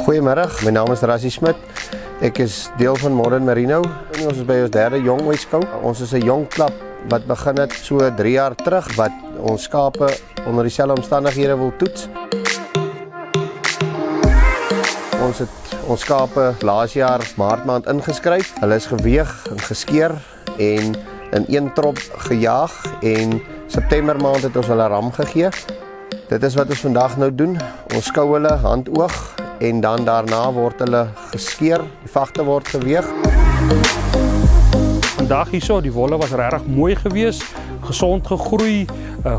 Goeiemiddag, my naam is Rassie Smit. Ek is deel van Modern Merino. Ons is by ons derde jongwyskou. Ons is 'n jong klub wat begin het so 3 jaar terug wat ons skape onder dieselfde omstandighede wil toets. Ons het ons skape laas jaar Maart maand ingeskryf. Hulle is geweeg en geskeer en in een trop gejaag en September maand het ons hulle ram gegee. Dit is wat ons vandag nou doen. Ons skou hulle hand-oog en dan daarna word hulle geskeer. Die vagte word geweeg. Vandag hierso, die wolle was regtig mooi geweest, gesond gegroei,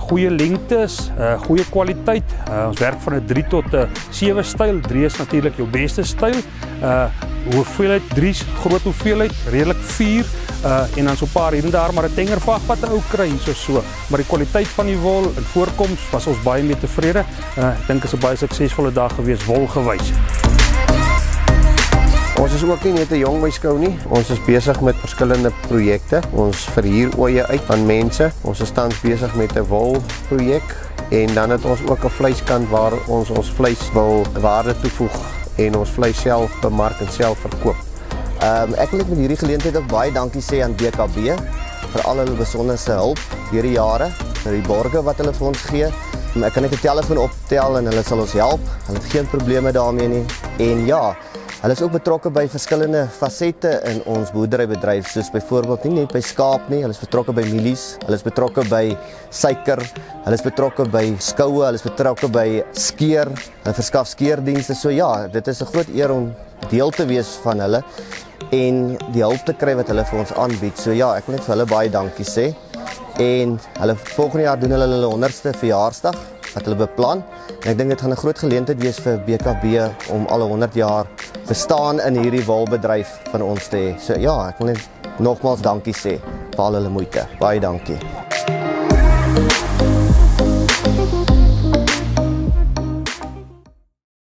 goeie lengtes, goeie kwaliteit. Ons werk van 'n 3 tot 'n 7 styl. 3 is natuurlik jou beste styl. Hoeveelheid 3 is groot hoeveelheid, redelik 4 en dan so 'n paar hier en daar, maar 'n tengervag wat 'n ou kry hierso so. Maar die kwaliteit van die wol en voorkoms was ons baie mee tevrede. Ek dink dit is 'n baie suksesvolle dag geweest wolgewys. Ons is ook nie net 'n jongwyskou nie. Ons is besig met verskillende projekte. Ons verhuur ooe uit aan mense. Ons is tans besig met 'n wolprojek en dan het ons ook 'n vleiskant waar ons vleis wil waarde toevoeg en ons vleis self bemark en self verkoop. Ek wil net met hierdie geleentheid ook baie dankie sê aan BKB vir al hulle besonderse hulp hierdie jare, vir die borge wat hulle vir ons gee. Ek kan net 'n telefoon optel en hulle sal ons help. Hulle het geen probleme daarmee nie. En ja, hulle is ook betrokke by verskillende fasette in ons boerderybedryf, soos byvoorbeeld nie net by skaap nie, hulle is betrokke by mielies, hulle is betrokke by suiker, hulle is betrokke by skoue, hulle is betrokke by skeer, hulle verskaf skeerdienste. So ja, dit is 'n groot eer om deel te wees van hulle en die hulp te kry wat hulle vir ons aanbied. So ja, ek wil net vir hulle baie dankie sê. En hulle volgende jaar doen hulle 100ste verjaarsdag wat hulle beplan. En ek dink dit gaan 'n groot geleentheid wees vir BKB om al 100 jaar bestaan in hierdie wolbedryf van ons te hê. So ja, ek wil net nogmaals dankie sê vir al hulle moeite. Baie dankie.